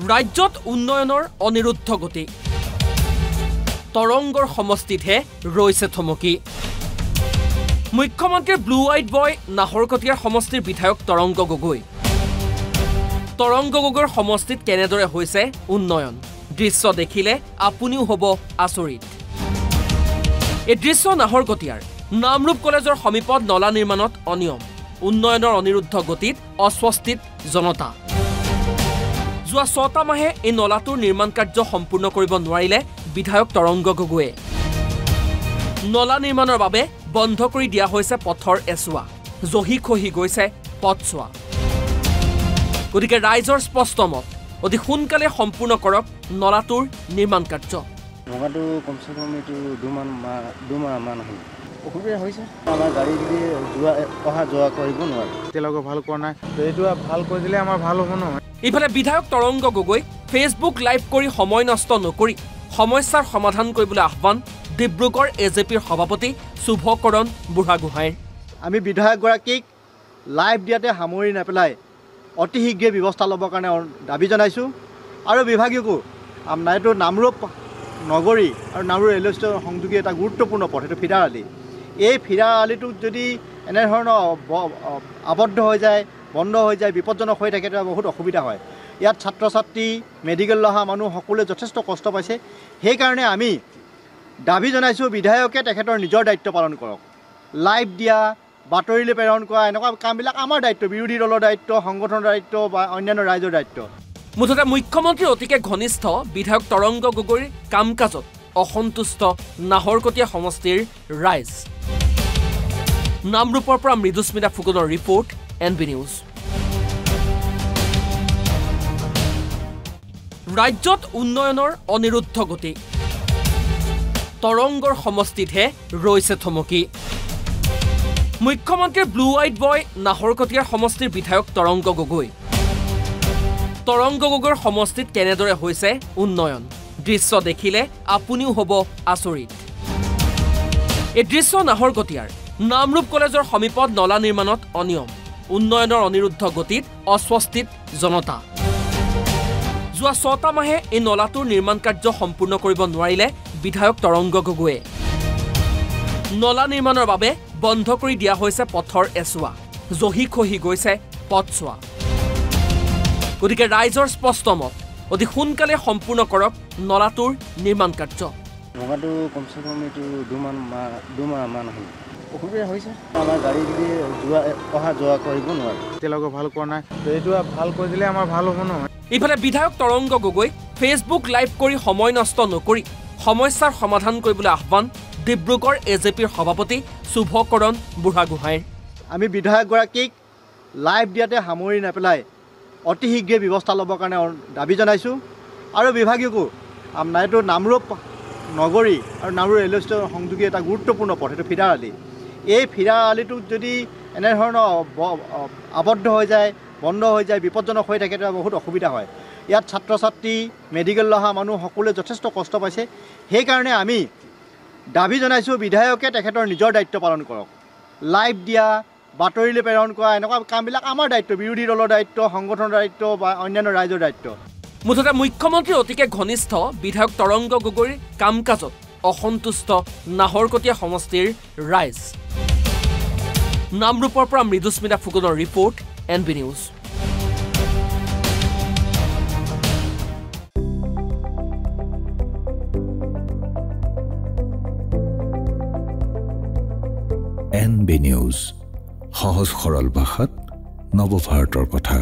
ৰাজ্যত উন্নয়নৰ অনিৰুদ্ধ গতি তৰংগৰ সমষ্টিতহে ৰৈছে থমকি মুখ্যমন্ত্ৰী ব্লু আইড বয় নাহৰকটীয়াৰ সমষ্টিৰ বিধায়ক তৰংগ গগৈৰ সমষ্টিত কেনেদৰে হৈছে উন্নয়ন দৃশ্য দেখিলে আপুনিও হ'ব আচৰিত এই দৃশ্য নাহৰকটীয়াৰ নামৰূপ কলেজৰ সমীপত নলা নিৰ্মাণত অনিয়ম উন্নয়নৰ অনিৰুদ্ধ গতিত অস্বস্তিত জনতা যোৱা 6টা মাহে এই নলাটোৰ নিৰ্মাণ কাৰ্য সম্পূৰ্ণ কৰিব নোৱাৰিলে বিধায়ক তৰংগ গগৈয়ে নলা নিৰ্মাণৰ বাবে বন্ধ কৰি দিয়া হৈছে পথৰ এছুৱা জহি খহি গৈছে পথছোৱা গতিকে ৰাইজৰ স্পষ্ট মত অতি সোনকালে সম্পূৰ্ণ কৰক নলাটোৰ নিৰ্মাণ কাৰ্য ভঙাটো কমসে কম এইটো দুমাহ মান হ'ল অসুবিধা হৈছে আমাৰ গাড়ী যোৱা অহা যোৱা কৰিব নোৱাৰে এতিয়ালৈকে ভাল কৰা নাই তো এইটো ভাল কৰি দিলে আমাৰ ভাল হ'ব নহয় ইফালে বিধায়ক তৰংগ গগৈ ফেচবুক লাইভ কৰি সময় নষ্ট নকৰি সমস্যাৰ সমাধান কৰিবলৈ আহ্বান ডিব্ৰুগড় এজেপিৰ সভাপতি শুভকৰণ বুঢ়াগোহাঁইৰ আমি বিধায়কগৰাকীক লাইভ দিয়াতে সামৰি নেপেলাই অতি শীঘ্ৰে ব্যৱস্থা ল'বৰ কাৰণে দাবী জনাইছোঁ আৰু বিভাগীয়কো এইটো নামৰূপ নগৰী আৰু নামৰূপ ৰেলৱে ষ্টেচন সংযোগী এটা গুৰুত্বপূৰ্ণ পথ এইটো ফিডাৰ আলি এই ফিডাৰ আলিটোক যদি এনেধৰণৰ আবদ্ধ হৈ যায় বন্ধ হৈ যায় বিপদজনক হৈ থাকে তেতিয়া বহুত অসুবিধা হয় ইয়াত ছাত্ৰ ছাত্ৰী মেডিকেল অহা মানুহ সকলোৱে যথেষ্ট কষ্ট পাইছে সেইকাৰণে আমি দাবী জনাইছোঁ বিধায়কে তেখেতৰ নিজৰ দায়িত্ব পালন কৰক লাইভ দিয়া বাতৰিলৈ প্ৰেৰণ কৰা এনেকুৱা কামবিলাক আমাৰ দায়িত্ব বিৰোধী দলৰ দায়িত্ব সংগঠনৰ দায়িত্ব বা অন্যান্য ৰাইজৰ দায়িত্ব মুঠতে মুখ্যমন্ত্ৰীৰ অতিকে ঘনিষ্ঠ বিধায়ক তৰংগ গগৈৰ কাম কাজত অসন্তুষ্ট নাহৰকটীয়া সমষ্টিৰ ৰাইজ নামৰূপৰ পৰা মৃদুস্মিতা ফুকনৰ ৰিপৰ্ট NB নিউজ ৰাজ্যত উন্নয়নৰ অনিৰুদ্ধ গতি তৰংগৰ সমষ্টিতহে ৰৈছে থমকি মুখ্যমন্ত্ৰী ব্লু আইড বয় নাহৰকটীয়াৰ সমষ্টিৰ বিধায়ক তৰংগ গগৈৰ সমষ্টিত কেনেদৰে হৈছে উন্নয়ন দৃশ্য দেখিলে আপুনিও হ'ব আচৰিত এই দৃশ্য নাহৰকটীয়াৰ নামৰূপ কলেজৰ সমীপত নলা নিৰ্মাণত অনিয়ম উন্নয়নৰ অনিৰুদ্ধ গতিত অস্বস্তিত জনতা যোৱা 6টা মাহে এই নলাটোৰ নিৰ্মাণ কাৰ্য সম্পূৰ্ণ কৰিব নোৱাৰিলে বিধায়ক তৰংগ গগৈয়ে নলা নিৰ্মাণৰ বাবে বন্ধ কৰি দিয়া হৈছে পথৰ এছুৱা জহি খহি গৈছে পথছোৱা গতিকে ৰাইজৰ স্পষ্ট মত অতি সোনকালে সম্পূৰ্ণ কৰক নলাটোৰ নিৰ্মাণ কাৰ্য ভঙাটো কমসে কম এইটো দুমাহ মান হ'ল অসুবিধা হৈছে আমাৰ গাড়ী যোৱা অহা যোৱা কৰিব নোৱাৰে এতিয়ালৈকে ভাল কৰা নাই তো এইটো ভাল কৰি দিলে আমাৰ ভাল হ'ব নহয় ইফালে বিধায়ক তৰংগ গগৈ ফেচবুক লাইভ কৰি সময় নষ্ট নকৰি সমস্যাৰ সমাধান কৰিবলৈ আহ্বান ডিব্ৰুগড় এজেপিৰ সভাপতি শুভকৰণ বুঢ়াগোহাঁইৰ আমি বিধায়কগৰাকীক লাইভ দিয়াতে সামৰি নেপেলাই অতি শীঘ্ৰে ব্যৱস্থা ল'বৰ কাৰণে দাবী জনাইছোঁ আৰু বিভাগীয়কো এইটো নামৰূপ নগৰী আৰু নামৰূপ ৰেলৱে ষ্টেচন সংযোগী এটা গুৰুত্বপূৰ্ণ পথ এইটো ফিডাৰ আলি এই ফিডাৰ আলিটোক যদি এনেধৰণৰ আবদ্ধ হৈ যায় বন্ধ হৈ যায় বিপদজনক হৈ থাকে তেতিয়া বহুত অসুবিধা হয় ইয়াত ছাত্ৰ ছাত্ৰী মেডিকেল অহা মানুহ সকলোৱে যথেষ্ট কষ্ট পাইছে সেইকাৰণে আমি দাবী জনাইছোঁ বিধায়কে তেখেতৰ নিজৰ দায়িত্ব পালন কৰক লাইভ দিয়া বাতৰিলৈ প্ৰেৰণ কৰা এনেকুৱা কামবিলাক আমাৰ দায়িত্ব বিৰোধী দলৰ দায়িত্ব সংগঠনৰ দায়িত্ব বা অন্যান্য ৰাইজৰ দায়িত্ব মুঠতে মুখ্যমন্ত্ৰীৰ অতিকে ঘনিষ্ঠ বিধায়ক তৰংগ গগৈৰ কাম কাজত অসন্তুষ্ট নাহৰকটীয়া সমষ্টিৰ ৰাইজ নামৰূপৰ পৰা মৃদুস্মিতা ফুকনৰ report NB news NB news সহজ সৰল ভাষাত নৱভাৰতৰ কথা।